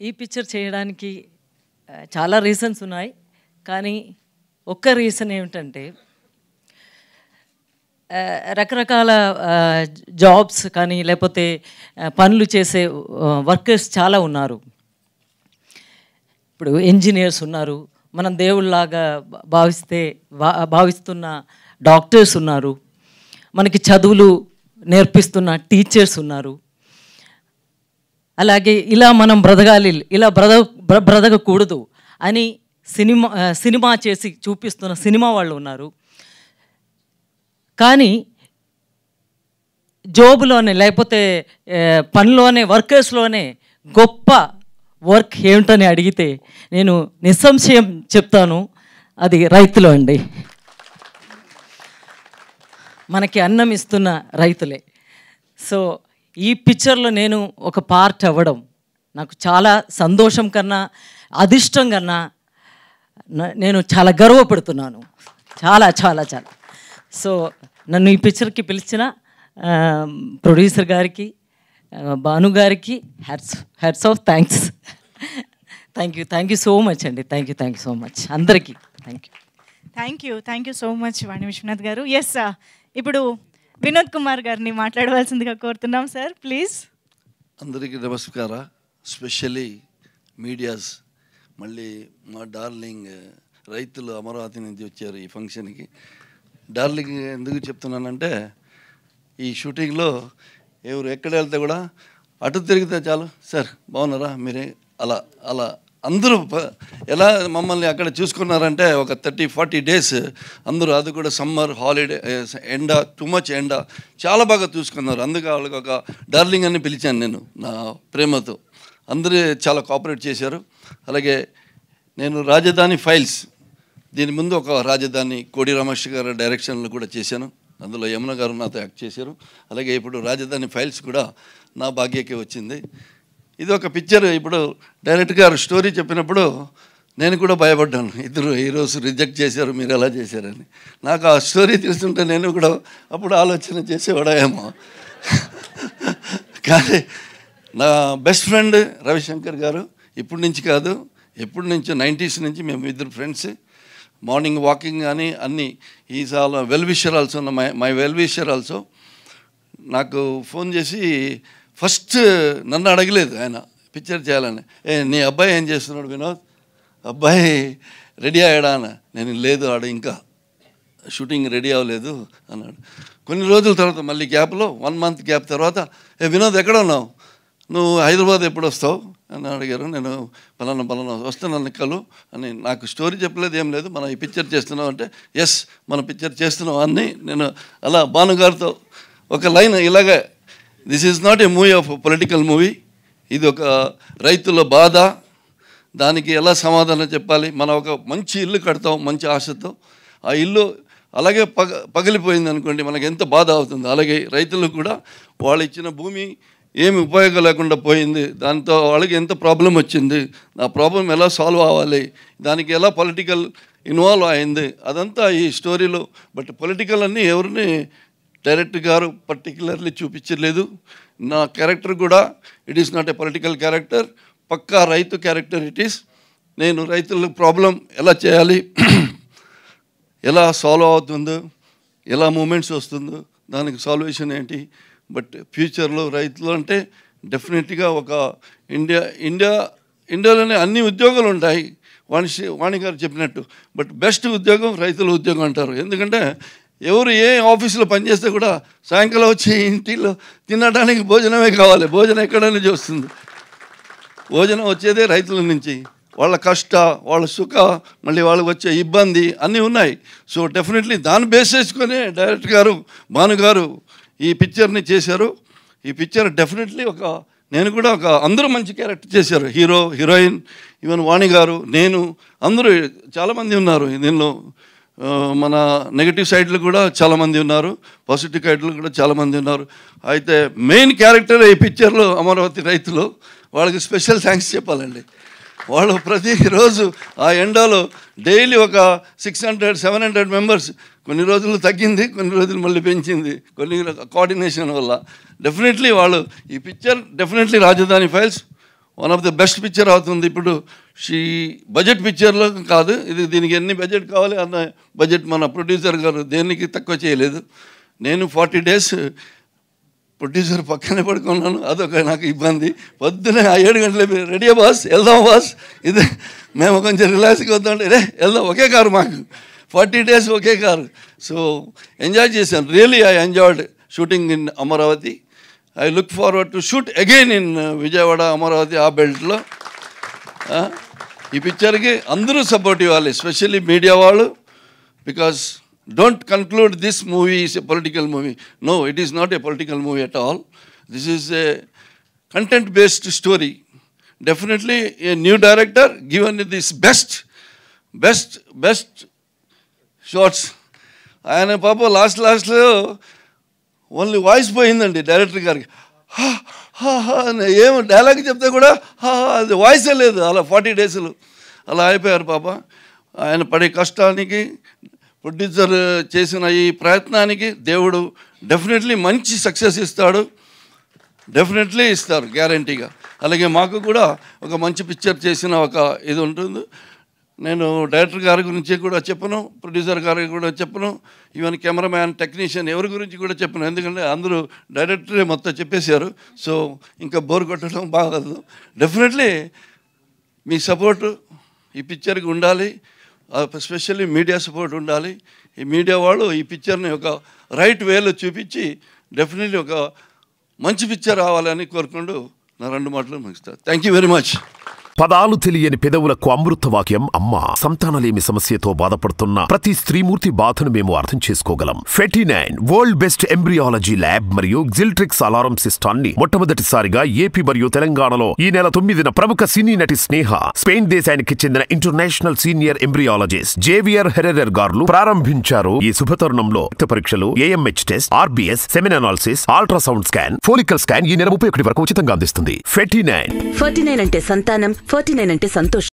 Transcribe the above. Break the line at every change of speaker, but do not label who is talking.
ఈ పిక్చర్ చేయడానికి చాలా రీజన్స్ ఉన్నాయి. కానీ ఒక్క రీజన్ ఏమిటంటే రకరకాల జాబ్స్ కానీ లేకపోతే పనులు చేసే వర్కర్స్ చాలా ఉన్నారు. ఇప్పుడు ఇంజనీర్స్ ఉన్నారు, మనం దేవుళ్ళలాగా భావిస్తున్న డాక్టర్స్ ఉన్నారు, మనకి చదువులు నేర్పిస్తున్న టీచర్స్ ఉన్నారు. అలాగే ఇలా మనం బ్రతకాలి, ఇలా బ్రతకకూడదు అని సినిమా చేసి చూపిస్తున్న సినిమా వాళ్ళు ఉన్నారు. కానీ జాబ్లోనే లేకపోతే పనిలోనే వర్కర్స్లోనే గొప్ప వర్క్ ఏమిటని అడిగితే నేను నిస్సంశయం చెప్తాను, అది రైతులు అండి. మనకి అన్నం ఇస్తున్న రైతులే. సో ఈ పిక్చర్లో నేను ఒక పార్ట్ అవ్వడం నాకు చాలా సంతోషం కన్నా అదృష్టం కన్నా నేను చాలా గర్వపడుతున్నాను, చాలా చాలా చాలా. సో నన్ను ఈ పిక్చర్కి పిలిచిన ప్రొడ్యూసర్ గారికి, భాను గారికి hats off thanks. Thank you so much అండి. థ్యాంక్ యూ సో మచ్ అందరికీ.
థ్యాంక్ యూ సో మచ్ వాణి విశ్వనాథ్ గారు. ఎస్, ఇప్పుడు వినోద్ కుమార్ గారిని మాట్లాడవలసిందిగా కోరుతున్నాం సార్, ప్లీజ్.
అందరికీ నమస్కార. స్పెషల్లీ మీడియాస్, మళ్ళీ మా డార్లింగ్ రైతులు అమరావతి నుంచి వచ్చారు ఈ ఫంక్షన్కి. డార్లింగ్ ఎందుకు చెప్తున్నానంటే, ఈ షూటింగ్లో ఎవరు ఎక్కడ వెళ్తే కూడా అటు తిరిగితే చాలు, సార్ బాగున్నారా మీరే, అలా అలా అందరూ ఎలా మమ్మల్ని అక్కడ చూసుకున్నారంటే ఒక 30-40 days అందరూ, అది కూడా సమ్మర్ హాలిడే, ఎండ, టూ మచ్ ఎండ, చాలా బాగా చూసుకున్నారు. అందుకే వాళ్ళకి ఒక డార్లింగ్ అని పిలిచాను నేను నా ప్రేమతో. అందరూ చాలా కోఆపరేట్ చేశారు. అలాగే నేను రాజధాని ఫైల్స్, దీని ముందు ఒక రాజధాని కోడి రమేష్ గారు డైరెక్షన్లో కూడా చేశాను, అందులో యమున గారు నాతో యాక్ట్ చేశారు. అలాగే ఇప్పుడు రాజధాని ఫైల్స్ కూడా నా భాగ్యకే వచ్చింది. ఇది ఒక పిక్చర్. ఇప్పుడు డైరెక్టర్ గారు స్టోరీ చెప్పినప్పుడు నేను కూడా భయపడ్డాను, ఇద్దరు హీరోస్ రిజెక్ట్ చేశారు, మీరు ఎలా చేశారని. నాకు ఆ స్టోరీ తెలుస్తుంటే నేను కూడా అప్పుడు ఆలోచన చేసేవాడేమో. కానీ నా బెస్ట్ ఫ్రెండ్ రవిశంకర్ గారు, ఇప్పటి నుంచి కాదు, ఎప్పటి నుంచో 90s నుంచి మేము ఇద్దరు ఫ్రెండ్స్. మార్నింగ్ వాకింగ్ కానీ అన్నీ. Is all well wisher also, my well wisher also. నాకు ఫోన్ చేసి ఫస్ట్ నన్ను అడగలేదు ఆయన పిక్చర్ చేయాలని, నీ అబ్బాయి ఏం చేస్తున్నాడు వినోద్, అబ్బాయి రెడీ అయ్యాడా అన్న. నేను లేదు, ఆడ ఇంకా షూటింగ్ రెడీ అవ్వలేదు అన్నాడు. కొన్ని రోజుల తర్వాత మళ్ళీ గ్యాప్లో 1 month గ్యాప్ తర్వాత, వినోద్ ఎక్కడ ఉన్నావు, నువ్వు హైదరాబాద్ ఎప్పుడు వస్తావు అని అడిగారు. నేను పలానా వస్తున్నాను కలు అని. నాకు స్టోరీ చెప్పలేదు, ఏం లేదు, మనం ఈ పిక్చర్ చేస్తున్నాం అంటే, ఎస్ మన పిక్చర్ చేస్తున్నాం అని. నేను అలా భానుగారితో ఒక లైన్ ఇలాగే, this is not a movie of political movie, ఇది ఒక రైతుల బాధ, దానికి ఎలా సమాధానం చెప్పాలి. మనం ఒక మంచి ఇల్లు కడతాం మంచి ఆశతో, ఆ ఇల్లు అలాగే పగిలిపోయింది అనుకోండి, మనకి ఎంత బాధ అవుతుంది. అలాగే రైతులకు కూడా వాళ్ళు ఇచ్చిన భూమి ఏమి ఉపయోగం లేకుండా పోయింది, దాంతో వాళ్ళకి ఎంత ప్రాబ్లం వచ్చింది, ఆ ప్రాబ్లం ఎలా సాల్వ్ అవ్వాలి, దానికి ఎలా పొలిటికల్ ఇన్వాల్వ్ అయింది, అదంతా ఈ స్టోరీలో. బట్ పొలిటికల్ అన్నీ ఎవరిని డైరెక్టర్ గారు పర్టికులర్లీ చూపించలేదు. నా క్యారెక్టర్ కూడా it is not a political character, పక్కా రైతు క్యారెక్టర్ ఇట్ ఈస్. నేను రైతుల ప్రాబ్లం ఎలా చేయాలి, ఎలా సాల్వ్ అవుతుందో, ఎలా మూమెంట్స్ వస్తుందో, దానికి సాల్వేషన్ ఏంటి. బట్ ఫ్యూచర్లో రైతులు అంటే డెఫినెట్గా ఒక ఇండియాలోనే అన్ని ఉద్యోగాలు ఉంటాయి, వాణి గారు చెప్పినట్టు. బట్ బెస్ట్ ఉద్యోగం రైతుల ఉద్యోగం అంటారు. ఎందుకంటే ఎవరు ఏ ఆఫీసులో పనిచేస్తే కూడా సాయంకాలం వచ్చి ఇంటిలో తినడానికి భోజనమే కావాలి. భోజనం ఎక్కడ నుంచి వస్తుంది? భోజనం వచ్చేదే రైతుల నుంచి. వాళ్ళ కష్ట, వాళ్ళ సుఖ, మళ్ళీ వాళ్ళకి వచ్చే ఇబ్బంది అన్నీ ఉన్నాయి. సో డెఫినెట్లీ దాన్ని బేస్ చేసుకొని డైరెక్టర్ గారు, భాను గారు ఈ పిక్చర్ని చేశారు. ఈ పిక్చర్ డెఫినెట్లీ నేను కూడా అందరూ మంచి క్యారెక్టర్ చేశారు. హీరో, హీరోయిన్, ఈవెన్ వాణి గారు, నేను, అందరూ చాలామంది ఉన్నారు దీనిలో. మన నెగిటివ్ సైడ్లు కూడా చాలామంది ఉన్నారు, పాజిటివ్ సైడ్లు కూడా చాలామంది ఉన్నారు. అయితే మెయిన్ క్యారెక్టర్ ఈ పిక్చర్లో అమరావతి రైతులు. వాళ్ళకి స్పెషల్ థ్యాంక్స్ చెప్పాలండి. వాళ్ళు ప్రతిరోజు ఆ ఎండలో డైలీ ఒక 600-700 మెంబర్స్, కొన్ని రోజులు తగ్గింది, కొన్ని రోజులు మళ్ళీ పెంచింది, కొన్ని కోఆర్డినేషన్ వల్ల. డెఫినెట్లీ వాళ్ళు ఈ పిక్చర్ డెఫినెట్లీ రాజధాని files one of the best picture అవుతుంది. ఇప్పుడు బడ్జెట్ పిక్చర్లో కాదు ఇది, దీనికి ఎన్ని బడ్జెట్ కావాలి అన్న బడ్జెట్ మన ప్రొడ్యూసర్ గారు దేనికి తక్కువ చేయలేదు. నేను 40 days ప్రొడ్యూసర్ పక్కనే పడుకున్నాను, అదొక నాకు ఇబ్బంది. పొద్దునే 7 గంటలకి రెడీయా బాస్, వెళ్దాం బాస్, ఇది మేము కొంచెం రిలాక్స్గా వద్దామంటే వెళ్దాం, ఒకే కారు మాకు 40 days ఒకే కారు. సో ఎంజాయ్ చేశాను. Really I enjoyed shooting in Amaravati. I look forward to shoot again in Vijayawada, Amaravati, ఆ బెల్ట్లో. ఈ పిక్చర్కి అందరూ సపోర్ట్ ఇవ్వాలి, ఎస్పెషల్లీ మీడియా వాళ్ళు. Because don't conclude this movie is a political movie. No, it is not a political movie at all. This is a content based story. Definitely a new director given this best shorts. ఆయన పాప లాస్ట్లో only voice పోయిందండి director గారికి. ఏమో dialogue చెప్తే కూడా అది వాయిసే లేదు. అలా 40 days అలా అయిపోయారు పాప. ఆయన పడే కష్టానికి, ప్రొడ్యూసర్ చేసిన ఈ ప్రయత్నానికి దేవుడు డెఫినెట్లీ మంచి సక్సెస్ ఇస్తాడు, డెఫినెట్లీ ఇస్తారు గ్యారంటీగా. అలాగే మాకు కూడా ఒక మంచి పిక్చర్ చేసిన ఒక ఇది ఉంటుంది. నేను డైరెక్టర్ గారి గురించి కూడా చెప్పను, ప్రొడ్యూసర్ గారికి కూడా చెప్పను, ఈవెన్ కెమెరామ్యాన్, టెక్నీషియన్ ఎవరి గురించి కూడా చెప్పను. ఎందుకంటే అందరూ డైరెక్టరే మొత్తం చెప్పేశారు. సో ఇంకా బోర్ కొట్టడం బాగదు. డెఫినెట్లీ మీ సపోర్టు ఈ పిక్చర్కి ఉండాలి, ఎస్పెషల్లీ మీడియా సపోర్ట్ ఉండాలి. ఈ మీడియా వాళ్ళు ఈ పిక్చర్ని ఒక రైట్ వేలో చూపించి డెఫినెట్లీ ఒక మంచి పిక్చర్ రావాలని కోరుకుంటూ నా 2 మాటలు ముగిస్తాను. Thank you very much.
పదాలు తెలియని పెదవులకు అమృత వాక్యం అమ్మ. సంతానలేమి సమస్యతో బాధపడుతున్న ప్రతి స్త్రీమూర్తి బాధను మేము అర్థం చేసుకోగలం. Fertinine world best embryology lab మరియు జిల్ట్రిక్స్ అలారం సిస్టాన్ని మొట్టమొదటిసారిగా ఏపీ మరియు తెలంగాణలో ఈ నెల 9న ప్రముఖ సినీ నటి స్నేహ, స్పెయిన్ దేశానికి చెందిన international senior embryologist Javier Herrera గారు ప్రారంభించారు. ఈ శుభతరుణంలో రక్త పరీక్షలు, AMH test, RBS, semen analysis, ultrasound scan, follicle scan ఈ నెల 31 వరకు ఉచితంగా అందిస్తుంది. ఫెర్టినైన్
అంటే సంతానం, 49 అంటే సంతోషం.